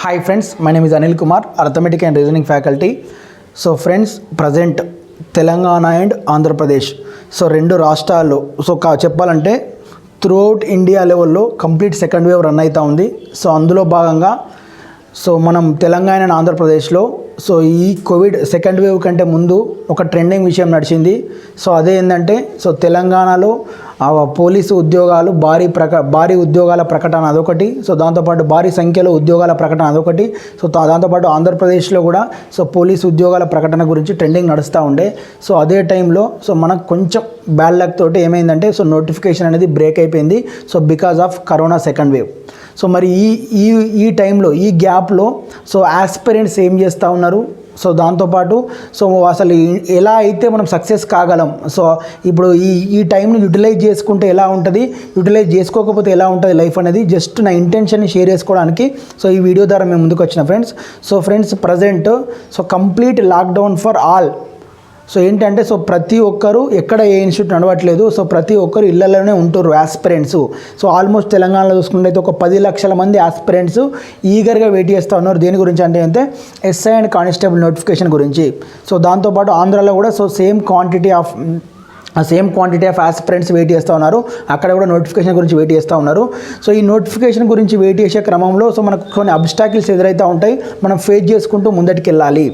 Hi friends, my name is Anil Kumar, Arithmetic and Reasoning faculty. So friends, present Telangana and Andhra Pradesh. So రెండు రాష్ట్రాల్లో చెప్పాలంటే throughout India లెవెల్లో complete second wave run అవుతూ ఉంది. So అందులో భాగంగా మనం తెలంగాణ అండ్ ఆంధ్రప్రదేశ్లో ఈ కోవిడ్ సెకండ్ వేవ్ కంటే ముందు ఒక ట్రెండింగ్ విషయం నడిచింది. సో అదే ఏంటంటే తెలంగాణలో పోలీసు ఉద్యోగాలు భారీ ఉద్యోగాల ప్రకటన అదొకటి. సో దాంతోపాటు భారీ సంఖ్యలో ఉద్యోగాల ప్రకటన అదొకటి. సో దాంతోపాటు ఆంధ్రప్రదేశ్లో కూడా పోలీసు ఉద్యోగాల ప్రకటన గురించి ట్రెండింగ్ నడుస్తూ ఉండే. సో అదే టైంలో మనకు కొంచెం బ్యాడ్ లక్ తోటి ఏమైందంటే నోటిఫికేషన్ అనేది బ్రేక్ అయిపోయింది. So because of corona second wave. So మరి ఈ టైంలో ఈ గ్యాప్లో ఆస్పిరెంట్స్ ఏం చేస్తూ ఉన్నారు, దాంతోపాటు అసలు ఎలా అయితే మనం సక్సెస్ కాగలం, ఇప్పుడు ఈ టైంని యూటిలైజ్ చేసుకుంటే ఎలా ఉంటుంది, యూటిలైజ్ చేసుకోకపోతే ఎలా ఉంటుంది లైఫ్ అనేది జస్ట్ నా ఇంటెన్షన్ని షేర్ చేసుకోవడానికి ఈ వీడియో ద్వారా మేము ముందుకు వచ్చిన friends. Friends present complete lockdown for all. ఏంటంటే ప్రతి ఒక్కరు ఎక్కడ ఏ ఇన్స్టిట్యూట్ నడవట్లేదు. ప్రతి ఒక్కరు ఇళ్లలోనే ఉంటారు ఆస్పిరెంట్స్. ఆల్మోస్ట్ తెలంగాణలో చూసుకుంటే ఒక 10 లక్షల మంది ఆస్పిరెంట్స్ ఈగర్గా వెయిట్ చేస్తూ ఉన్నారు. దేని గురించి అంటే ఎస్ఐ అండ్ కానిస్టేబుల్ నోటిఫికేషన్ గురించి. దాంతోపాటు ఆంధ్రాలో కూడా same quantity of aspirants wait చేస్తూ ఉన్నారు. అక్కడ కూడా నోటిఫికేషన్ గురించి వెయిట్ చేస్తూ ఉన్నారు. ఈ నోటిఫికేషన్ గురించి వెయిట్ చేసే క్రమంలో మనకు కొన్ని అబ్స్టాకిల్స్ ఎదురైతూ ఉంటాయి. మనం ఫేస్ చేసుకుంటూ ముందటికి వెళ్ళాలి.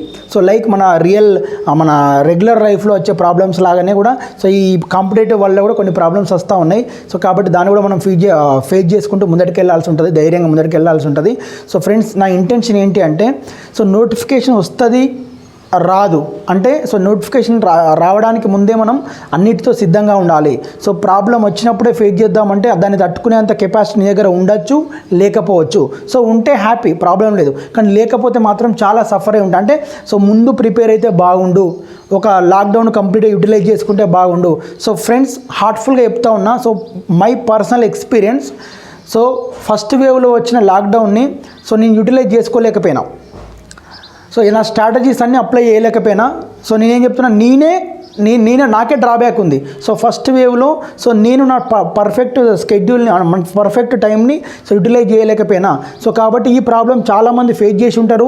లైక్ మన రెగ్యులర్ లైఫ్లో వచ్చే ప్రాబ్లమ్స్ లాగానే కూడా ఈ కాంపిటేటివ్ వల్ల కూడా కొన్ని ప్రాబ్లమ్స్ వస్తూ ఉన్నాయి. కాబట్టి దాన్ని కూడా మనం ఫేస్ చేసుకుంటూ ముందటికి వెళ్ళాల్సి ఉంటుంది, ధైర్యంగా ముందటికి వెళ్ళాల్సి ఉంటుంది. ఫ్రెండ్స్ నా ఇంటెన్షన్ ఏంటి అంటే నోటిఫికేషన్ వస్తుంది రాదు అంటే నోటిఫికేషన్ రావడానికి ముందే మనం అన్నిటితో సిద్ధంగా ఉండాలి. ప్రాబ్లం వచ్చినప్పుడే ఫేస్ చేద్దామంటే దాన్ని తట్టుకునేంత కెపాసిటీ నీ దగ్గర ఉండొచ్చు, లేకపోవచ్చు. ఉంటే హ్యాపీ, ప్రాబ్లం లేదు. కానీ లేకపోతే మాత్రం చాలా సఫర్ అయి ఉంటాయి. అంటే ముందు ప్రిపేర్ అయితే బాగుండు, ఒక లాక్డౌన్ కంప్లీట్గా యూటిలైజ్ చేసుకుంటే బాగుండు. ఫ్రెండ్స్ హార్ట్ఫుల్గా చెప్తా ఉన్నా. My personal experience. ఫస్ట్ వేవ్లో వచ్చిన లాక్డౌన్ని నేను యూటిలైజ్ చేసుకోలేకపోయినా, నా స్ట్రాటజీస్ అన్నీ అప్లై చేయలేకపోయినా. నేనేం చెప్తున్నా, నేనే నాకే డ్రాబ్యాక్ ఉంది. ఫస్ట్ వేవ్లో నేను నా పర్ఫెక్ట్ స్కెడ్యూల్ని, పర్ఫెక్ట్ టైంని యూటిలైజ్ చేయలేకపోయినా. కాబట్టి ఈ ప్రాబ్లం చాలామంది ఫేస్ చేసి ఉంటారు.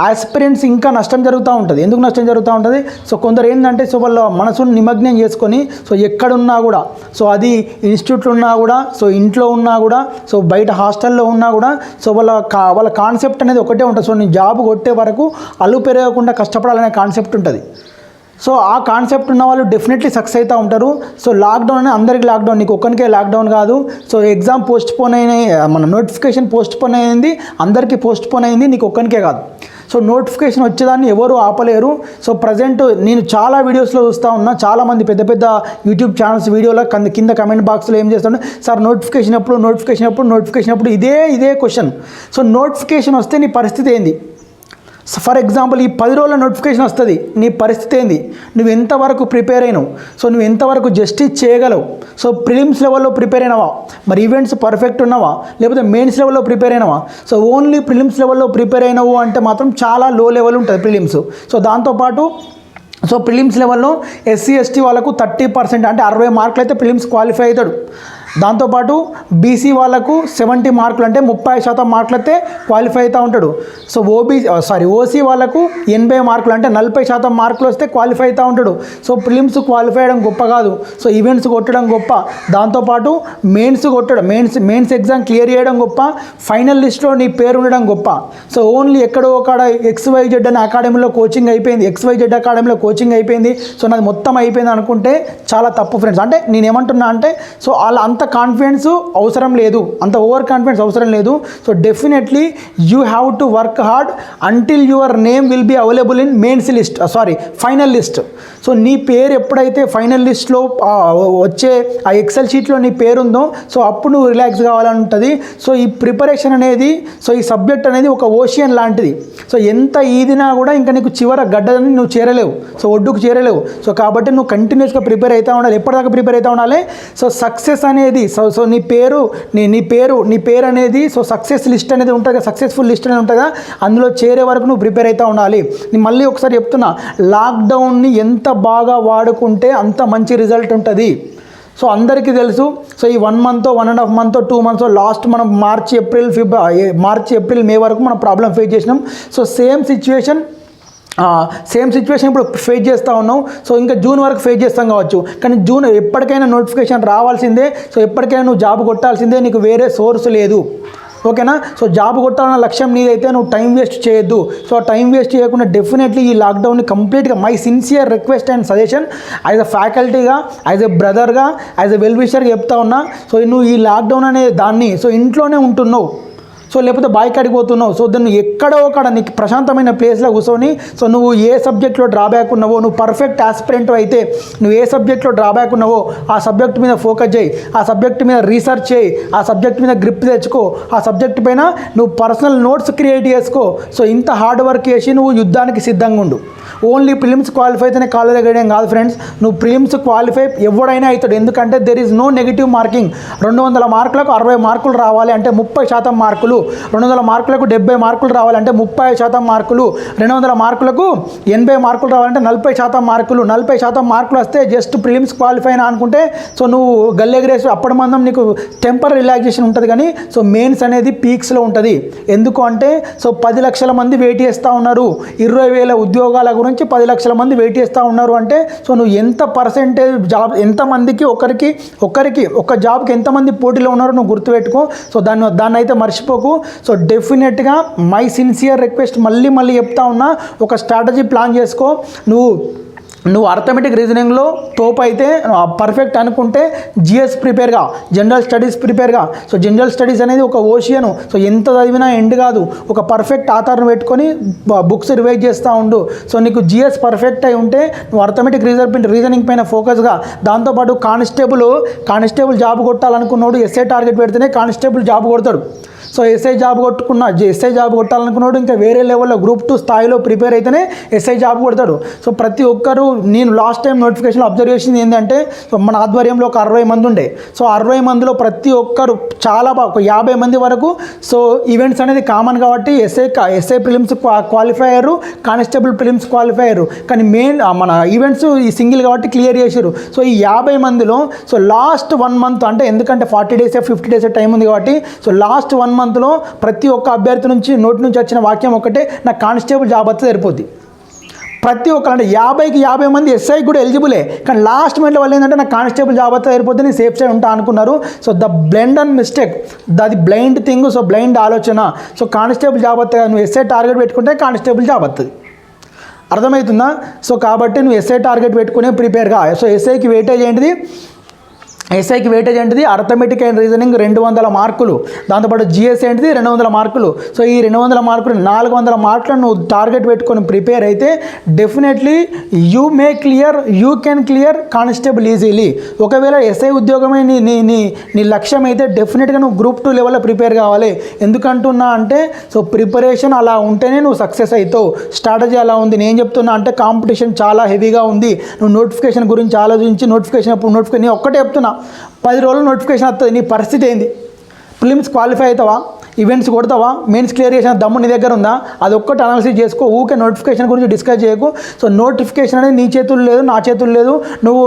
ఆస్పిరెంట్స్ ఇంకా నష్టం జరుగుతూ ఉంటుంది. ఎందుకు నష్టం జరుగుతూ ఉంటుంది? కొందరు ఏంటంటే వాళ్ళ మనసును నిమగ్నం చేసుకొని ఎక్కడున్నా కూడా, అది ఇన్స్టిట్యూట్లో ఉన్నా కూడా, ఇంట్లో ఉన్నా కూడా, బయట హాస్టల్లో ఉన్నా కూడా వాళ్ళ కాన్సెప్ట్ అనేది ఒకటే ఉంటుంది. నేను జాబ్ కొట్టే వరకు అల్లు పెరగకుండా కష్టపడాలనే కాన్సెప్ట్ ఉంటుంది. ఆ కాన్సెప్ట్ ఉన్న వాళ్ళు డెఫినెట్లీ సక్సెస్ అవుతూ ఉంటారు. లాక్డౌన్ అనేది అందరికీ లాక్డౌన్, నీకు ఒక్కరికే లాక్డౌన్ కాదు. ఎగ్జామ్ పోస్ట్పోన్ అయినాయి, మన నోటిఫికేషన్ పోస్ట్పోన్ అయింది, అందరికీ పోస్ట్పోన్ అయింది, నీకు ఒక్కరికే కాదు. నోటిఫికేషన్ వచ్చేదాన్ని ఎవరు ఆపలేరు. ప్రజెంట్ నేను చాలా వీడియోస్లో చూస్తూ ఉన్నా, చాలామంది పెద్ద పెద్ద యూట్యూబ్ ఛానల్స్ వీడియోలో కింద కమెంట్ బాక్స్లో ఏం చేస్తాను, సార్ నోటిఫికేషన్ ఎప్పుడు ఇదే క్వశ్చన్. నోటిఫికేషన్ వస్తే నీ పరిస్థితి ఏంది? ఫర్ ఎగ్జాంపుల్ ఈ 10 రోజుల నోటిఫికేషన్ వస్తుంది, నీ పరిస్థితి ఏంది? నువ్వు ఎంతవరకు ప్రిపేర్ అయినావు? నువ్వు ఎంతవరకు జస్టిస్ చేయగలవు? ప్రిలిమ్స్ లెవెల్లో ప్రిపేర్ అయినావా? మరి ఈవెంట్స్ పర్ఫెక్ట్ ఉన్నావా? లేకపోతే మెయిన్స్ లెవెల్లో ప్రిపేర్ అయినావా? ఓన్లీ ప్రిలిమ్స్ లెవెల్లో ప్రిపేర్ అయినావు అంటే మాత్రం చాలా లో లెవెల్ ఉంటుంది ప్రిలిమ్స్. దాంతోపాటు ప్రిలిమ్స్ లెవెల్లో ఎస్సీ ఎస్టీ వాళ్ళకు 30% అంటే 60 మార్కులు అయితే ప్రిలిమ్స్ క్వాలిఫై అవుతాడు. దాంతోపాటు బీసీ వాళ్ళకు 70 మార్కులు అంటే 30% మార్కులు అయితే క్వాలిఫై అవుతూ ఉంటాడు. ఓసీ వాళ్ళకు 80 మార్కులు అంటే 40% మార్కులు వస్తే క్వాలిఫై అవుతూ ఉంటాడు. ప్రిలిమ్స్ క్వాలిఫై అయ్యడం గొప్ప కాదు, ఈవెంట్స్ కొట్టడం గొప్ప. దాంతోపాటు మెయిన్స్ ఎగ్జామ్ క్లియర్ చేయడం గొప్ప, ఫైనల్ లిస్ట్లో నీ పేరు ఉండడం గొప్ప. ఓన్లీ ఎక్కడో ఒక XYZ అనే అకాడమీలో కోచింగ్ అయిపోయింది, XYZ అకాడమీలో కోచింగ్ అయిపోయింది, నాది మొత్తం అయిపోయింది అనుకుంటే చాలా తప్పు ఫ్రెండ్స్. అంటే నేనేమంటున్నా అంటే వాళ్ళ అంత కాన్ఫిడెన్స్ అవసరం లేదు, అంత ఓవర్ కాన్ఫిడెన్స్ అవసరం లేదు. Definitely you have to work hard until your name will be available in final list. నీ పేరు ఎప్పుడైతే ఫైనల్ లిస్ట్లో వచ్చే ఆ ఎక్సెల్ షీట్లో నీ పేరు ఉందో అప్పుడు నువ్వు రిలాక్స్ కావాలని ఉంటుంది. ఈ ప్రిపరేషన్ అనేది, ఈ సబ్జెక్ట్ అనేది ఒక ఓషియన్ లాంటిది. ఎంత ఈదినా కూడా ఇంకా నీకు చివర గడ్డని నువ్వు చేరలేవు, ఒడ్డుకు చేరలేవు. కాబట్టి నువ్వు కంటిన్యూస్గా ప్రిపేర్ అవుతూ ఉండాలి. ఎప్పటిదాకా ప్రిపేర్ అవుతూ ఉండాలి? సక్సెస్ అనేది నీ పేరు అనేది సక్సెస్ లిస్ట్ అనేది ఉంటుంది కదా, సక్సెస్ఫుల్ లిస్ట్ అనేది ఉంటుంది కదా, అందులో చేరే వరకు నువ్వు ప్రిపేర్ అవుతూ ఉండాలి. నేను మళ్ళీ ఒకసారి చెప్తున్నా, లాక్డౌన్ని ఎంత బాగా వాడుకుంటే అంత మంచి రిజల్ట్ ఉంటుంది. సో అందరికీ తెలుసు. సో ఈ 1 month 1.5 month 2 months లాస్ట్ మనం మార్చ్ ఏప్రిల్ మే వరకు మనం ప్రాబ్లం ఫేస్ చేసినాం. సో సేమ్ సిచ్యువేషన్ ఇప్పుడు ఫేస్ చేస్తూ ఉన్నాం. సో ఇంకా జూన్ వరకు ఫేస్ చేస్తాం కావచ్చు, కానీ జూన్ ఎప్పటికైనా నోటిఫికేషన్ రావాల్సిందే. సో ఎప్పటికైనా నువ్వు జాబ్ కొట్టాల్సిందే, నీకు వేరే సోర్స్ లేదు. ఓకేనా? సో జాబ్ కొట్టాలన్న లక్ష్యం నీదైతే నువ్వు టైం వేస్ట్ చేయొద్దు. సో టైం వేస్ట్ చేయకుండా డెఫినెట్లీ ఈ లాక్డౌన్ని కంప్లీట్గా my sincere request and suggestion as a ఫ్యాకల్టీగా, యాజ్ ఎ బ్రదర్గా, యాజ్ ఎ వెల్ విషర్గా చెప్తా ఉన్నా. సో నువ్వు ఈ లాక్డౌన్ అనే దాన్ని సో ఇంట్లోనే ఉంటున్నావు, సో లేకపోతే బాయికాడికి పోతున్నావు. సో దాన్ని ఎక్కడో అక్కడ నీకు ప్రశాంతమైన ప్లేస్లో కూర్చొని సో నువ్వు ఏ సబ్జెక్ట్లో డ్రాబ్యాక్ ఉన్నావో, నువ్వు పర్ఫెక్ట్ ఆస్పిరెంట్ అయితే నువ్వు ఏ సబ్జెక్ట్లో డ్రాబ్యాక్ ఉన్నావో ఆ సబ్జెక్ట్ మీద ఫోకస్ చేయి, ఆ సబ్జెక్ట్ మీద రీసెర్చ్ చేయి, ఆ సబ్జెక్ట్ మీద గ్రిప్ తెచ్చుకో, ఆ సబ్జెక్ట్ పైన నువ్వు పర్సనల్ నోట్స్ క్రియేట్ చేసుకో. సో ఇంత హార్డ్ వర్క్ చేసి నువ్వు యుద్ధానికి సిద్ధంగా ఉండు. ఓన్లీ ప్రిలిమ్స్ క్వాలిఫై అయితేనే కాలేజ్ గడియం కాదు ఫ్రెండ్స్, నువ్వు ప్రిలిమ్స్ క్వాలిఫై ఎవడైనా అవుతాడు. ఎందుకంటే there is no negative marking. 200 మార్కులకు 60 మార్కులు రావాలి అంటే 30% మార్కులు, 200 మార్కులకు 70 మార్కులు రావాలంటే 30% మార్కులు, 200 మార్కులకు 80 మార్కులు రావాలంటే 40% మార్కులు. 40% మార్కులు వస్తే జస్ట్ ప్రిలిమ్స్ క్వాలిఫై అయినా అనుకుంటే సో నువ్వు గల్లెగరేసి అప్పటి మందం నీకు టెంపర్ రిలాక్సేషన్ ఉంటుంది, కానీ సో మెయిన్స్ అనేది పీక్స్లో ఉంటుంది. ఎందుకు అంటే సో 10 లక్షల మంది వెయిట్ చేస్తూ ఉన్నారు, 20,000 ఉద్యోగాల గురించి 10 లక్షల మంది వెయిట్ చేస్తూ ఉన్నారు అంటే సో నువ్వు ఎంత పర్సెంటేజ్ జాబ్, ఎంతమందికి ఒక్కరికి ఒక జాబ్కి ఎంతమంది పోటీలో ఉన్నారో నువ్వు గుర్తుపెట్టుకో. సో దాన్ని అయితే మర్చిపోకు. సో డెఫినెట్గా మై సిన్సియర్ రిక్వెస్ట్ మళ్ళీ చెప్తా ఉన్నా, ఒక స్ట్రాటజీ ప్లాన్ చేసుకో. నువ్వు అర్థమెటిక్ రీజనింగ్లో తోపు అయితే పర్ఫెక్ట్ అనుకుంటే జిఎస్ ప్రిపేర్గా, జనరల్ స్టడీస్ ప్రిపేర్గా. సో జనరల్ స్టడీస్ అనేది ఒక ఓషియను. సో ఎంత చదివినా ఎండ్ కాదు. ఒక పర్ఫెక్ట్ ఆథర్ని పెట్టుకొని బుక్స్ రివైజ్ చేస్తూ ఉండు. సో నీకు జిఎస్ పర్ఫెక్ట్ అయి ఉంటే నువ్వు అర్థమెటిక్ రీజనింగ్ పైన ఫోకస్గా, దాంతోపాటు కానిస్టేబుల్ జాబ్ కొట్టాలనుకున్నాడు ఎస్ఐ టార్గెట్ పెడితేనే కానిస్టేబుల్ జాబ్ కొడతాడు. సో ఎస్ఐ జాబ్ కొట్టాలనుకున్నాడు ఇంకా వేరే లెవెల్లో గ్రూప్ 2 స్థాయిలో ప్రిపేర్ అయితేనే ఎస్ఐ జాబ్ కొడతాడు. సో ప్రతి ఒక్కరు, నేను లాస్ట్ టైం నోటిఫికేషన్లో అబ్జర్వ్ చేసింది ఏంటంటే సో మన ఆధ్వర్యంలో ఒక 60 మంది ఉండే. సో 60 మందిలో ప్రతి ఒక్కరు చాలా బాగా, ఒక 50 మంది వరకు సో ఈవెంట్స్ అనేది కామన్ కాబట్టి ఎస్ఐ ప్రిలిమ్స్ క్వాలిఫై అయ్యారు, కానిస్టేబుల్ ప్రిలిమ్స్ క్వాలిఫై అయ్యారు. కానీ మెయిన్ మన ఈవెంట్స్ ఈ సింగిల్ కాబట్టి క్లియర్ చేశారు. సో ఈ 50 మందిలో సో లాస్ట్ 1 month అంటే ఎందుకంటే 40 days 50 days టైం ఉంది కాబట్టి సో లాస్ట్ 1 monthలో ప్రతి ఒక్క అభ్యర్థి నోటి నుంచి వచ్చిన వాక్యం ఒకటే, నాకు కానిస్టేబుల్ జాబ్ వస్తే సరిపోద్ది. ప్రతి ఒక్కరు అంటే 50కి 50 మంది ఎస్ఐకి కూడా ఎలిజిబులే, కానీ లాస్ట్ మినిట్లో వాళ్ళు ఏంటంటే నాకు కానిస్టేబుల్ జాబ్ వస్తే సరిపోద్ది, నేను సేఫ్ సైడ్ ఉంటా అనుకున్నారు. So the blend and mistake, అది బ్లైండ్ థింగ్. సో బ్లైండ్ ఆలోచన. సో కానిస్టేబుల్ జాబ్ వస్తే నువ్వు ఎస్ఐ టార్గెట్ పెట్టుకుంటే కానిస్టేబుల్ జాబ్ వస్తుంది. అర్థమవుతుందా? సో కాబట్టి నువ్వు ఎస్ఐ టార్గెట్ పెట్టుకునే ప్రిపేర్గా. సో ఎస్ఐకి వెయిటేజ్ ఏంటిది అర్థమెటిక్ అండ్ రీజనింగ్ 200 మార్కులు, దాంతోపాటు జిఎస్ ఏంటిది 200 మార్కులు. సో ఈ 200 మార్కులు 400 మార్కులను నువ్వు టార్గెట్ పెట్టుకొని ప్రిపేర్ అయితే definitely you can clear constable easily. ఒకవేళ ఎస్ఐ ఉద్యోగమే నీ లక్ష్యం అయితే డెఫినెట్గా నువ్వు గ్రూప్ 2 లెవెల్లో ప్రిపేర్ కావాలి. ఎందుకంటున్నా అంటే సో ప్రిపరేషన్ అలా ఉంటేనే నువ్వు సక్సెస్ అవుతావు. స్ట్రాటజీ అలా ఉంది. నేను చెప్తున్నా అంటే కాంపిటీషన్ చాలా హెవీగా ఉంది. నువ్వు నోటిఫికేషన్ గురించి ఆలోచించి నోటిఫికేషన్ ఒక్కటే చెప్తున్నా, 10 రోజులు నోటిఫికేషన్ వస్తుంది. నీ పరిస్థితి ఏంది? ప్రిలిమ్స్ క్వాలిఫై అవుతావా? ఈవెంట్స్ కొడతావా? మెయిన్స్ క్లియర్ చేసిన దమ్ము నీ దగ్గర ఉందా? అది ఒక్కటి అనాలిసిస్ చేసుకో. ఊకే నోటిఫికేషన్ గురించి డిస్కస్ చేయకు. సో నోటిఫికేషన్ అనేది నీ చేతులు లేదు, నా చేతులు లేదు. నువ్వు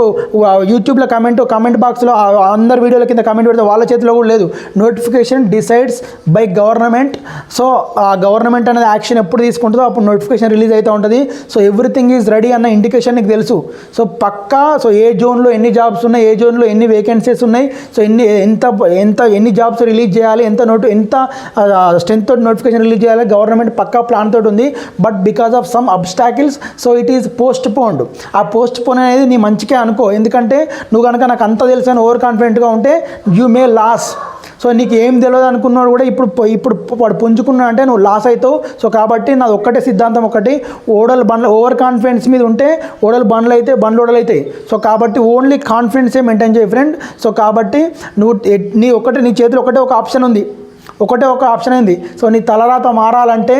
యూట్యూబ్లో కామెంట్ బాక్స్లో అందరు వీడియోల కింద కామెంట్ పెడితే వాళ్ళ చేతిలో కూడా లేదు. Notification decides by government. So ఆ గవర్నమెంట్ అనేది యాక్షన్ ఎప్పుడు తీసుకుంటుందో అప్పుడు నోటిఫికేషన్ రిలీజ్ అవుతూ ఉంటుంది. సో ఎవ్రీథింగ్ ఈజ్ రెడీ అన్న ఇండికేషన్ నీకు తెలుసు. సో పక్కా సో ఏ జోన్లో ఎన్ని జాబ్స్ ఉన్నాయి, ఏ జోన్లో ఎన్ని వేకెన్సీస్ ఉన్నాయి, సో ఎన్ని జాబ్స్ రిలీజ్ చేయాలి, ఎంత స్ట్రెంత్ తోటి నోటిఫికేషన్ రిలీజ్ చేయాలి, గవర్నమెంట్ పక్కా ప్లాన్ తోటి ఉంది. But because of some obstacles so it is postponed. ఆ పోస్ట్ పోన్ అనేది నీ మంచికే అనుకో. ఎందుకంటే నువ్వు కనుక నాకు అంత తెలుసు అని ఓవర్ కాన్ఫిడెంట్గా ఉంటే యూ మే లాస్. సో నీకు ఏం తెలియదు అనుకున్నాడు కూడా ఇప్పుడు వాడు పుంజుకున్నా అంటే నువ్వు లాస్ అవుతావు. సో కాబట్టి నాది ఒక్కటే సిద్ధాంతం, ఒకటి ఓవర్ కాన్ఫిడెన్స్ మీద ఉంటే బండ్లు ఓడలవుతాయి. సో కాబట్టి ఓన్లీ కాన్ఫిడెన్సే మెయింటైన్ చేయి ఫ్రెండ్. సో కాబట్టి నీ చేతిలో ఒకటే ఒక ఆప్షన్ ఉంది. సో నీ తలరాత మారాలంటే,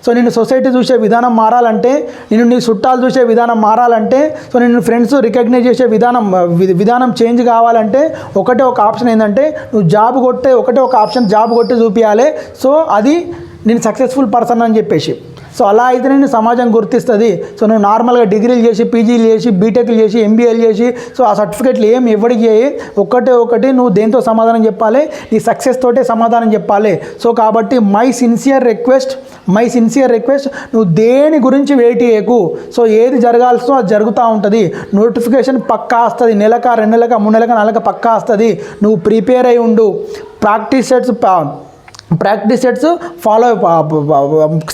సో నిన్ను సొసైటీ చూసే విధానం మారాలంటే, నీ చుట్టాలు చూసే విధానం మారాలంటే, సో నిన్ను ఫ్రెండ్స్ రికగ్నైజ్ చేసే విధానం చేంజ్ కావాలంటే ఒకటే ఒక ఆప్షన్ ఏంటంటే నువ్వు జాబ్ కొట్టి చూపించాలి. సో అది నేను సక్సెస్ఫుల్ పర్సన్ అని చెప్పేసి. సో అలా అయితే నేను సమాజం గుర్తిస్తుంది. సో నువ్వు నార్మల్గా డిగ్రీలు చేసి పీజీలు చేసి బీటెక్లు చేసి ఎంబీఏలు చేసి సో ఆ సర్టిఫికేట్లు ఏం ఎవరికి చేయి, ఒకటి నువ్వు దేంతో సమాధానం చెప్పాలి, నీ సక్సెస్ తోటే సమాధానం చెప్పాలి. సో కాబట్టి మై సిన్సియర్ రిక్వెస్ట్ నువ్వు దేని గురించి వెయిట్ చేయకు. సో ఏది జరగాల్సో అది జరుగుతూ ఉంటుంది. నోటిఫికేషన్ పక్కా వస్తుంది, నెలక 2 నెలక 3 నెలక 4 నెలక పక్కా వస్తుంది. నువ్వు ప్రిపేర్ అయి ఉండు. ప్రాక్టీస్ సెట్స్ ఫాలో,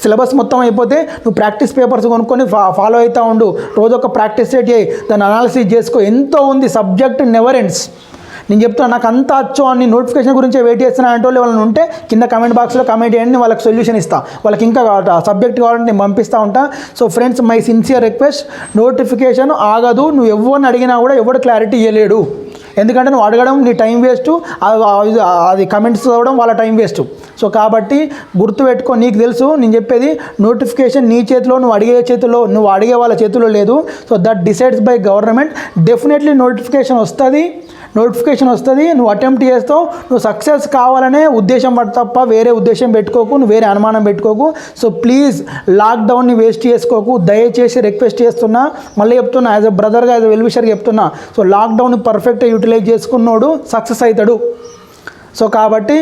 సిలబస్ మొత్తం అయిపోతే నువ్వు ప్రాక్టీస్ పేపర్స్ కొనుక్కొని ఫాలో అవుతూ ఉండు. రోజు ఒక ప్రాక్టీస్ సెట్ చేయి, దాన్ని అనాలిసిస్ చేసుకో. ఎంతో ఉంది, సబ్జెక్ట్ నెవర్ ఎండ్స్. నేను చెప్తున్నా నాకు అంత అచ్చు అని నోటిఫికేషన్ గురించి వెయిట్ చేస్తున్నా అంటే వాళ్ళని ఉంటే కింద కమెంట్ బాక్స్లో కమెంట్ చేయండి, వాళ్ళకి సొల్యూషన్ ఇస్తా. వాళ్ళకి ఇంకా సబ్జెక్ట్ కావాలంటే నేను పంపిస్తూ ఉంటా. So friends, my sincere request, notification ఆగదు. నువ్వు ఎవరిని అడిగినా కూడా ఎవరు క్లారిటీ ఇవ్వలేడు. ఎందుకంటే నువ్వు అడగడం నీ టైం వేస్ట్, అది కమెంట్స్ చదవడం వాళ్ళ టైం వేస్ట్. సో కాబట్టి గుర్తుపెట్టుకో, నీకు తెలుసు నేను చెప్పేది, నోటిఫికేషన్ నీ చేతిలో, నువ్వు అడిగే వాళ్ళ చేతిలో లేదు. So that decides by government. Definitely notification వస్తుంది. నువ్వు అటెంప్ట్ చేస్తావు, నువ్వు సక్సెస్ కావాలనే ఉద్దేశం తప్ప వేరే ఉద్దేశం పెట్టుకోకు, నువ్వు వేరే అనుమానం పెట్టుకోకు. సో ప్లీజ్ లాక్డౌన్ని వేస్ట్ చేసుకోకు. దయచేసి రిక్వెస్ట్ చేస్తున్నా, మళ్ళీ చెప్తున్నా, యాజ్ ఎ బ్రదర్గా, యాజ్ ఎ వెల్విషర్గా చెప్తున్నా. సో లాక్డౌన్ పర్ఫెక్ట్గా యూటిలైజ్ చేసుకున్నోడు సక్సెస్ అవుతాడు. సో కాబట్టి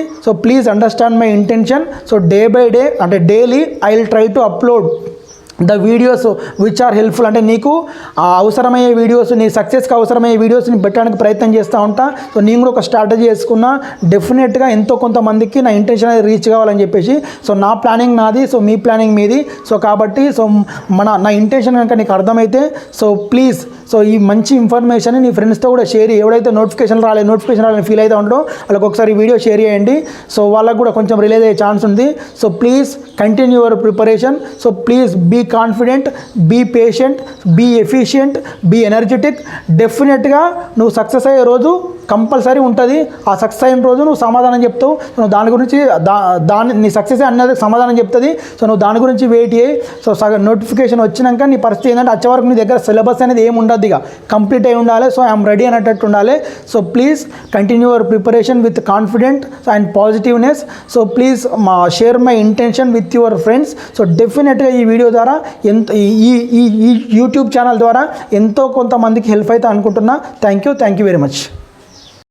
please understand my intention. So day by day, అంటే daily I will try to upload the videos which are helpful. అంటే నీకు అవసరమయ్యే వీడియోస్, నీ సక్సెస్కి అవసరమయ్యే వీడియోస్ని పెట్టడానికి ప్రయత్నం చేస్తూ ఉంటా. సో నేను కూడా ఒక స్ట్రాటజీ చేసుకున్నా, డెఫినెట్గా ఎంతో కొంతమందికి నా ఇంటెన్షన్ అనేది రీచ్ కావాలని చెప్పేసి. సో నా ప్లానింగ్ నాది, సో మీ ప్లానింగ్ మీది. సో కాబట్టి నా ఇంటెన్షన్ కనుక నీకు అర్థమైతే ప్లీజ్ ఈ మంచి ఇన్ఫర్మేషన్ నీ ఫ్రెండ్స్తో కూడా షేర్ చేయి. ఎవరైతే నోటిఫికేషన్ రాలని ఫీల్ అవుతూ ఉంటారో వాళ్ళకి ఒకసారి వీడియో షేర్ చేయండి. సో వాళ్ళకు కూడా కొంచెం రిలీజ్ అయ్యే ఛాన్స్ ఉంది. So please continue your preparation. So please be confident, be patient, be efficient, be energetic. డెఫినెట్గా నువ్వు సక్సెస్ అయ్యే రోజు కంపల్సరీ ఉంటుంది. ఆ సక్సెస్ అయిన రోజు నువ్వు సమాధానం చెప్తావు. నువ్వు దాని గురించి నీ సక్సెస్ అన్నది సమాధానం చెప్తుంది. సో నువ్వు దాని గురించి వెయిట్ చేయి. సో నోటిఫికేషన్ వచ్చినాక నీ పరిస్థితి ఏంటంటే వచ్చే వరకు నీ దగ్గర సిలబస్ అనేది ఏమి ఉండదు, ఇక కంప్లీట్ అయి ఉండాలి. సో ఐఎమ్ రెడీ అనేటట్టు ఉండాలి. So please continue your preparation with confident and positiveness. So please share my intention with your friends. So డెఫినెట్గా ఈ వీడియో ద్వారా ఈ యూట్యూబ్ ఛానల్ ద్వారా ఎంతో కొంతమందికి హెల్ప్ అవుతా అనుకుంటున్నా. Thank you very much.